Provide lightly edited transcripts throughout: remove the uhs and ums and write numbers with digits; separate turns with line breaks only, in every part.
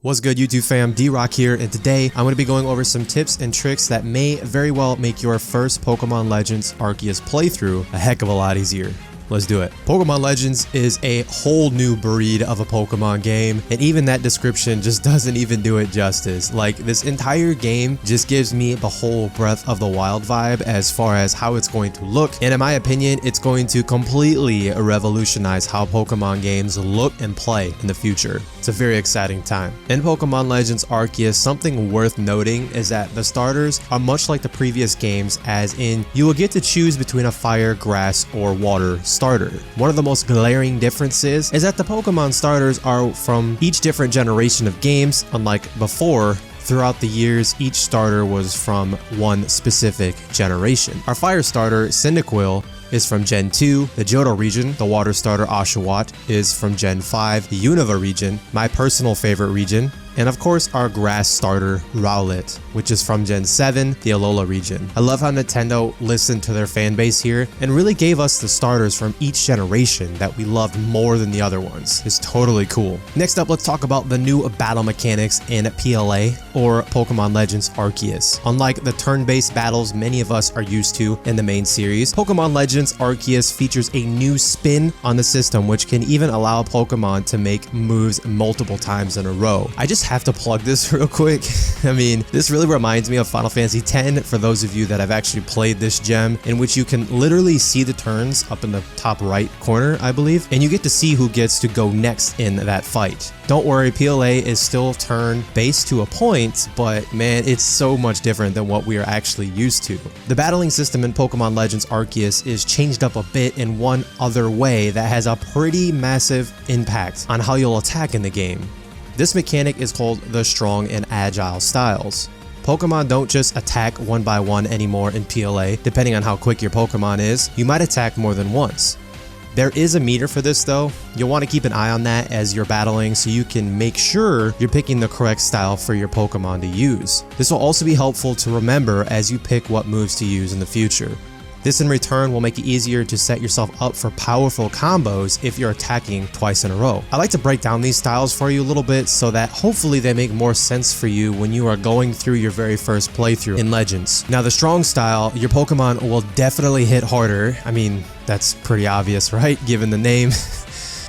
What's good, YouTube fam? D-Rock here, and today I'm going to be going over some tips and tricks that may very well make your first Pokemon Legends Arceus playthrough a heck of a lot easier. Let's do it. Pokemon Legends is a whole new breed of a Pokemon game, and even that description just doesn't even do it justice. Like, this entire game just gives me the whole Breath of the Wild vibe as far as how it's going to look, and in my opinion, it's going to completely revolutionize how Pokemon games look and play in the future. It's a very exciting time. In Pokemon Legends Arceus, something worth noting is that the starters are much like the previous games, as in you will get to choose between a fire, grass, or water starter. One of the most glaring differences is that the Pokemon starters are from each different generation of games. Unlike before, throughout the years, each starter was from one specific generation. Our fire starter, Smkaial, is from Gen 2, the Johto region. The water starter, Oshawott, is from Gen 5, the Unova region, my personal favorite region. And of course, our grass starter, Rowlet, which is from Gen 7, the Alola region. I love how Nintendo listened to their fan base here and really gave us the starters from each generation that we loved more than the other ones. It's totally cool. Next up, let's talk about the new battle mechanics in PLA, or Pokemon Legends Arceus. Unlike the turn-based battles many of us are used to in the main series, Pokemon Legends Arceus features a new spin on the system, which can even allow Pokemon to make moves multiple times in a row. I just have to plug this real quick. I mean, this really reminds me of Final Fantasy X for those of you that have actually played this gem, in which you can literally see the turns up in the top right corner, I believe, and you get to see who gets to go next in that fight. Don't worry, PLA is still turn-based to a point, but man, it's so much different than what we are actually used to. The battling system in Pokemon Legends Arceus is changed up a bit in one other way that has a pretty massive impact on how you'll attack in the game. This mechanic is called the strong and agile styles. Pokemon don't just attack one by one anymore in PLA. Depending on how quick your Pokemon is, you might attack more than once. There is a meter for this though. You'll want to keep an eye on that as you're battling so you can make sure you're picking the correct style for your Pokemon to use. This will also be helpful to remember as you pick what moves to use in the future. This in return will make it easier to set yourself up for powerful combos if you're attacking twice in a row. I like to break down these styles for you a little bit so that hopefully they make more sense for you when you are going through your very first playthrough in Legends. Now, the strong style, your Pokemon will definitely hit harder. I mean, that's pretty obvious, right? Given the name.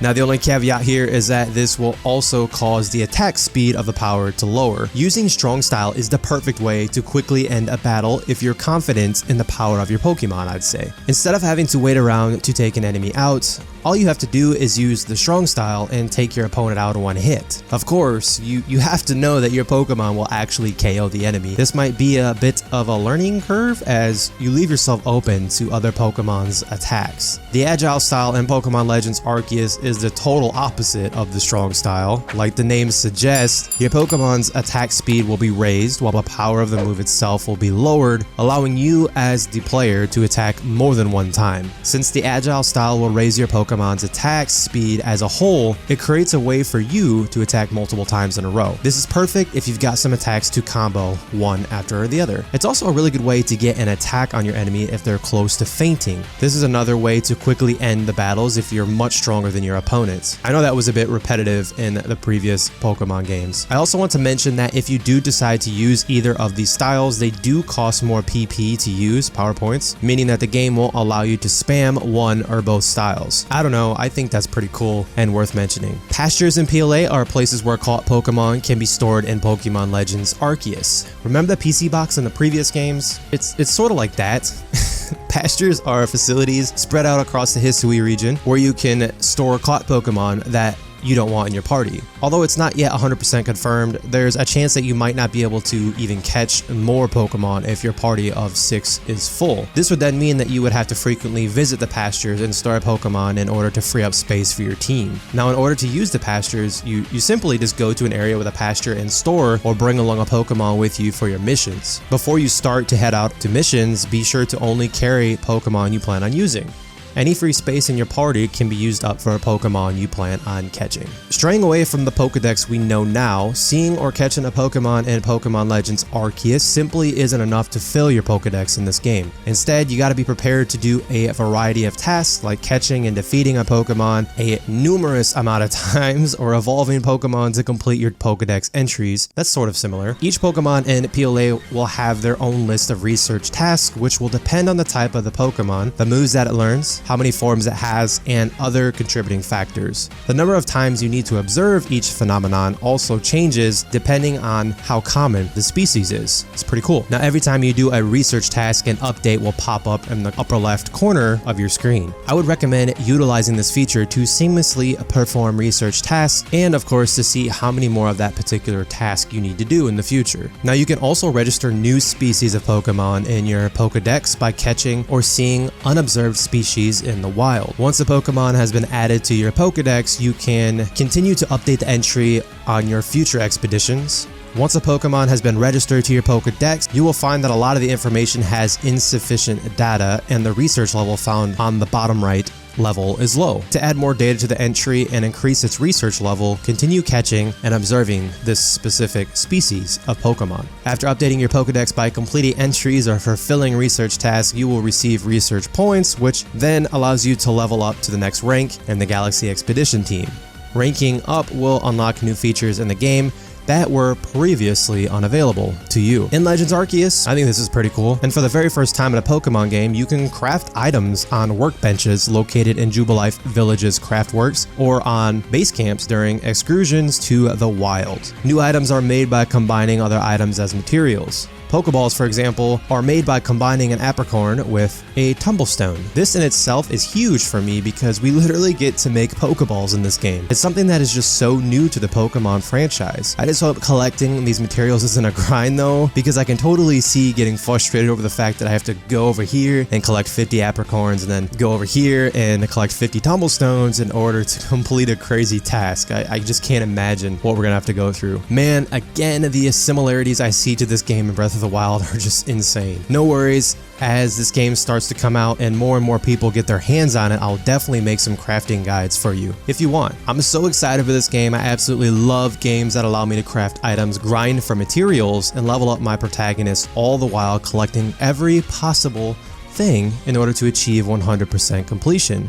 Now, the only caveat here is that this will also cause the attack speed of the power to lower. Using strong style is the perfect way to quickly end a battle if you're confident in the power of your Pokemon, I'd say. Instead of having to wait around to take an enemy out, all you have to do is use the strong style and take your opponent out in one hit. Of course, you have to know that your Pokemon will actually KO the enemy. This might be a bit of a learning curve as you leave yourself open to other Pokemon's attacks. The agile style in Pokemon Legends Arceus is the total opposite of the strong style. Like the name suggests, your Pokemon's attack speed will be raised while the power of the move itself will be lowered, allowing you as the player to attack more than one time. Since the agile style will raise your Pokemon's attack speed as a whole, it creates a way for you to attack multiple times in a row. This is perfect if you've got some attacks to combo one after the other. It's also a really good way to get an attack on your enemy if they're close to fainting. This is another way to quickly end the battles if you're much stronger than your opponents. I know that was a bit repetitive in the previous Pokemon games. I also want to mention that if you do decide to use either of these styles, they do cost more PP to use, power points, meaning that the game won't allow you to spam one or both styles. I don't know, I think that's pretty cool and worth mentioning. Pastures and PLA are places where caught Pokemon can be stored in Pokemon Legends Arceus. Remember the PC box in the previous games? It's sort of like that. Pastures are facilities spread out across the Hisui region where you can store caught Pokemon that you don't want in your party. Although it's not yet 100% confirmed, there's a chance that you might not be able to even catch more Pokemon if your party of 6 is full. This would then mean that you would have to frequently visit the Pastures and store Pokemon in order to free up space for your team. Now, in order to use the Pastures, you simply just go to an area with a pasture and store or bring along a Pokemon with you for your missions. Before you start to head out to missions, be sure to only carry Pokemon you plan on using. Any free space in your party can be used up for a Pokemon you plan on catching. Straying away from the Pokedex we know now, seeing or catching a Pokemon in Pokémon Legends Arceus simply isn't enough to fill your Pokedex in this game. Instead, you gotta be prepared to do a variety of tasks like catching and defeating a Pokemon a numerous amount of times or evolving Pokemon to complete your Pokedex entries. That's sort of similar. Each Pokemon in PLA will have their own list of research tasks, which will depend on the type of the Pokemon, the moves that it learns, how many forms it has, and other contributing factors. The number of times you need to observe each phenomenon also changes depending on how common the species is. It's pretty cool. Now, every time you do a research task, an update will pop up in the upper left corner of your screen. I would recommend utilizing this feature to seamlessly perform research tasks and, of course, to see how many more of that particular task you need to do in the future. Now, you can also register new species of Pokemon in your Pokedex by catching or seeing unobserved species in the wild. Once a Pokemon has been added to your Pokedex, you can continue to update the entry on your future expeditions. Once a Pokemon has been registered to your Pokedex, you will find that a lot of the information has insufficient data and the research level found on the bottom right level is low. To add more data to the entry and increase its research level, continue catching and observing this specific species of Pokemon. After updating your Pokedex by completing entries or fulfilling research tasks, you will receive research points, which then allows you to level up to the next rank in the Galaxy Expedition team. Ranking up will unlock new features in the game that were previously unavailable to you. In Legends Arceus, I think this is pretty cool, and for the very first time in a Pokemon game, you can craft items on workbenches located in Jubilife Village's craftworks or on base camps during excursions to the wild. New items are made by combining other items as materials. Pokeballs, for example, are made by combining an apricorn with a tumblestone. This in itself is huge for me because we literally get to make Pokeballs in this game. It's something that is just so new to the Pokemon franchise. I just hope collecting these materials isn't a grind though, because I can totally see getting frustrated over the fact that I have to go over here and collect 50 apricorns and then go over here and collect 50 tumblestones in order to complete a crazy task. I just can't imagine what we're gonna have to go through. Man, again, the similarities I see to this game in Breath of the Wild are just insane. No worries, as this game starts to come out and more people get their hands on it, I'll definitely make some crafting guides for you if you want. I'm so excited for this game. I absolutely love games that allow me to craft items, grind for materials, and level up my protagonist, all the while collecting every possible thing in order to achieve 100% completion.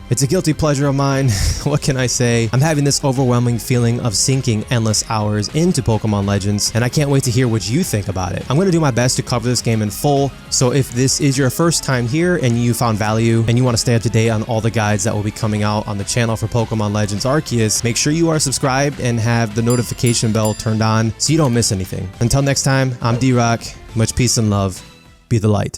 It's a guilty pleasure of mine. What can I say? I'm having this overwhelming feeling of sinking endless hours into Pokemon Legends, and I can't wait to hear what you think about it. I'm going to do my best to cover this game in full, so if this is your first time here and you found value and you want to stay up to date on all the guides that will be coming out on the channel for Pokemon Legends Arceus, make sure you are subscribed and have the notification bell turned on so you don't miss anything. Until next time, I'm D-Rock. Much peace and love. Be the light.